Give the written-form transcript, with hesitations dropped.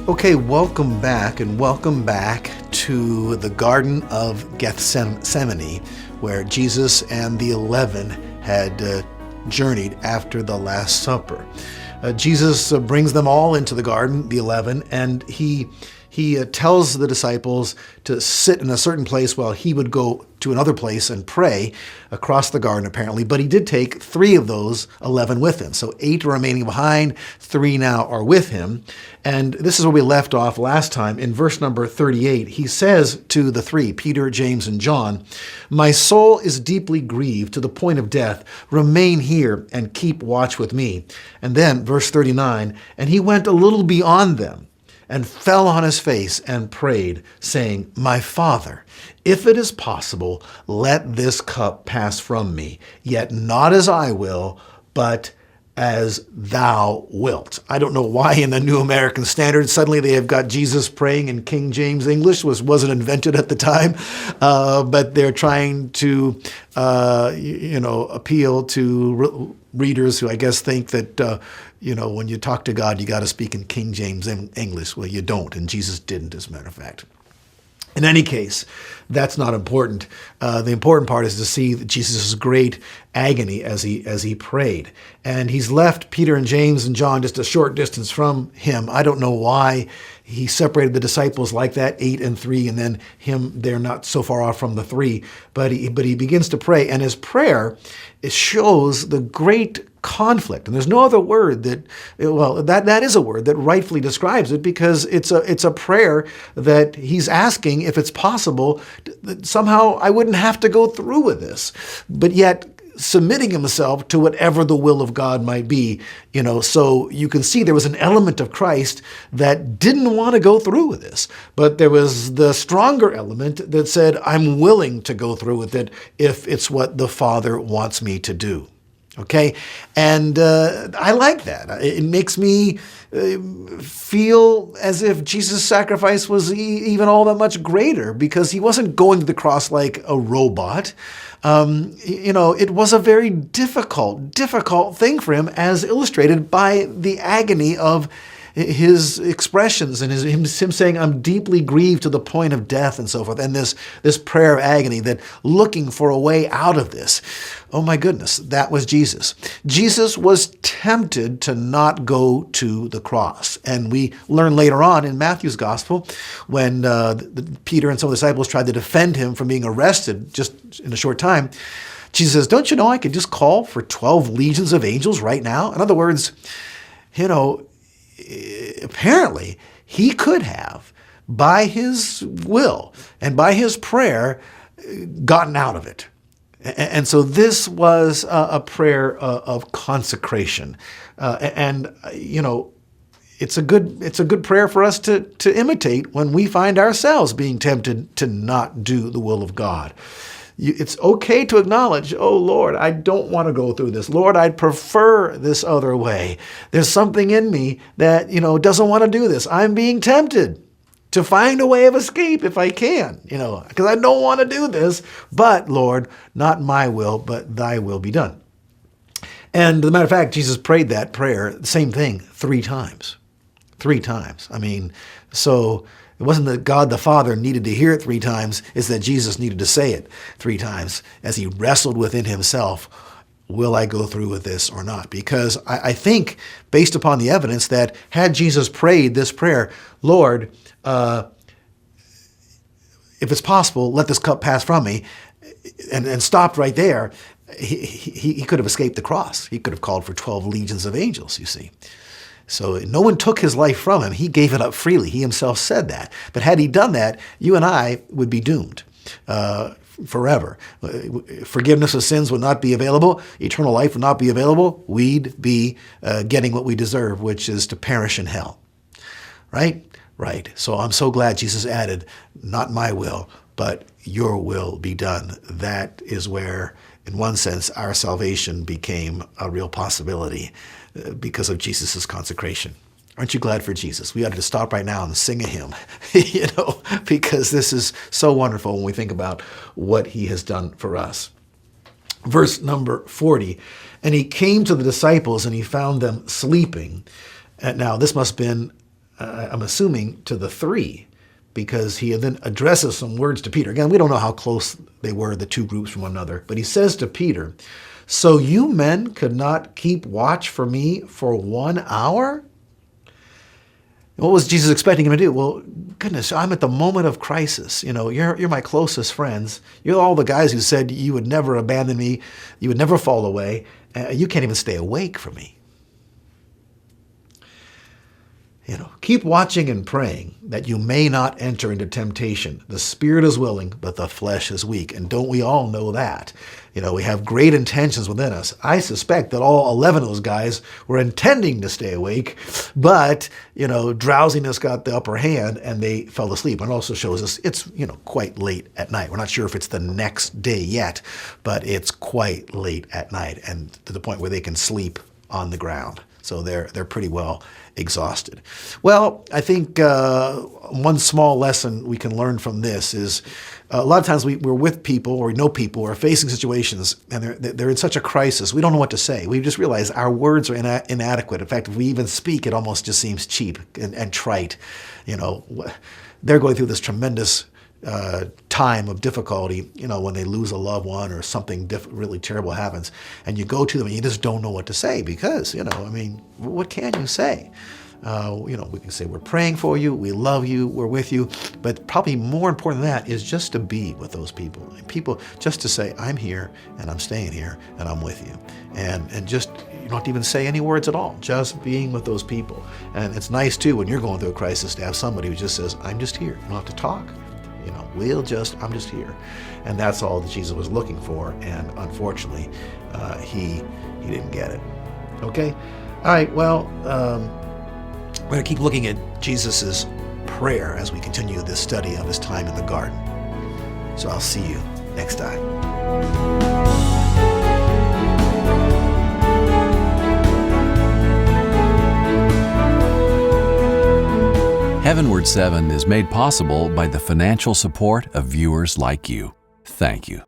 Okay, welcome back to the Garden of Gethsemane, where Jesus and the 11 had journeyed after the Last Supper. Jesus brings them all into the garden, the 11, and he tells the disciples to sit in a certain place while he would go to another place and pray across the garden, apparently. But he did take 3 of those 11 with him. So 8 are remaining behind, 3 now are with him. And this is where we left off last time. In verse number 38, he says to the 3, Peter, James, and John, "My soul is deeply grieved to the point of death. Remain here and keep watch with me." And then verse 39, "And he went a little beyond them and fell on his face and prayed, saying, 'My Father, if it is possible, let this cup pass from me, yet not as I will, but as thou wilt.'" I don't know why in the New American Standard suddenly they have got Jesus praying in King James English, wasn't invented at the time, but they're trying to appeal to readers who I guess think that when you talk to God, you got to speak in King James English. Well, you don't, and Jesus didn't, as a matter of fact. In any case, that's not important. The important part is to see Jesus' great agony as he prayed. And he's left Peter and James and John just a short distance from him. I don't know why he separated the disciples like that, 8 and 3, and then him, they're not so far off from the 3. But he begins to pray, and his prayer, it shows the great conflict. And there's no other word that is a word that rightfully describes it, because it's a prayer that he's asking if it's possible that somehow I wouldn't have to go through with this, but yet submitting himself to whatever the will of God might be. So you can see there was an element of Christ that didn't want to go through with this, but there was the stronger element that said, I'm willing to go through with it if it's what the Father wants me to do. Okay, and I like that. It makes me feel as if Jesus' sacrifice was even all that much greater, because he wasn't going to the cross like a robot. It was a very difficult thing for him, as illustrated by the agony of his expressions and him saying, "I'm deeply grieved to the point of death," and so forth. And this prayer of agony, that looking for a way out of this. Oh my goodness, that was Jesus. Jesus was tempted to not go to the cross. And we learn later on in Matthew's gospel, when Peter and some of the disciples tried to defend him from being arrested just in a short time, Jesus says, "Don't you know I could just call for 12 legions of angels right now?" In other words, apparently he could have, by his will and by his prayer, gotten out of it. And so this was a prayer of consecration. It's a good prayer for us to imitate when we find ourselves being tempted to not do the will of God. It's okay to acknowledge, "Oh, Lord, I don't want to go through this. Lord, I'd prefer this other way. There's something in me that, doesn't want to do this. I'm being tempted to find a way of escape if I can, because I don't want to do this. But, Lord, not my will, but thy will be done." And as a matter of fact, Jesus prayed that prayer, the same thing, 3 times. 3 times. So it wasn't that God the Father needed to hear it 3 times, it's that Jesus needed to say it 3 times as he wrestled within himself, will I go through with this or not? Because I think, based upon the evidence, that had Jesus prayed this prayer, "Lord, if it's possible, let this cup pass from me," and stopped right there, he could have escaped the cross. He could have called for 12 legions of angels, you see. So no one took his life from him. He gave it up freely. He himself said that. But had he done that, you and I would be doomed forever. Forgiveness of sins would not be available. Eternal life would not be available. We'd be getting what we deserve, which is to perish in hell. Right? Right. So I'm so glad Jesus added, "Not my will, but your will be done." That is where, in one sense, our salvation became a real possibility because of Jesus' consecration. Aren't you glad for Jesus? We ought to stop right now and sing a hymn, because this is so wonderful when we think about what he has done for us. Verse number 40, "And he came to the disciples and he found them sleeping." And now this must have been I'm assuming, to the three, because he then addresses some words to Peter. Again, we don't know how close they were, the two groups from one another, but he says to Peter, "So you men could not keep watch for me for 1 hour?" What was Jesus expecting him to do? Well, goodness, I'm at the moment of crisis. You're my closest friends. You're all the guys who said you would never abandon me, you would never fall away. You can't even stay awake for me. Keep watching and praying that you may not enter into temptation. The spirit is willing, but the flesh is weak. And don't we all know that? We have great intentions within us. I suspect that all 11 of those guys were intending to stay awake, but, drowsiness got the upper hand and they fell asleep. And it also shows us it's, quite late at night. We're not sure if it's the next day yet, but it's quite late at night and to the point where they can sleep on the ground. So they're pretty well exhausted. Well, I think one small lesson we can learn from this is a lot of times we're with people or we know people who are facing situations and they're in such a crisis. We don't know what to say. We just realize our words are inadequate. In fact, if we even speak, it almost just seems cheap and trite. They're going through this tremendous time of difficulty, when they lose a loved one or something really terrible happens, and you go to them and you just don't know what to say because, what can you say? We can say we're praying for you, we love you, we're with you, but probably more important than that is just to be with those people. People just to say, I'm here and I'm staying here and I'm with you. And just, you don't have to even say any words at all, just being with those people. And it's nice too when you're going through a crisis to have somebody who just says, I'm just here. You don't have to talk. I'm just here. And that's all that Jesus was looking for. And unfortunately, he didn't get it. Okay? All right, well, we're going to keep looking at Jesus' prayer as we continue this study of his time in the garden. So I'll see you next time. HeavenWord 7 is made possible by the financial support of viewers like you. Thank you.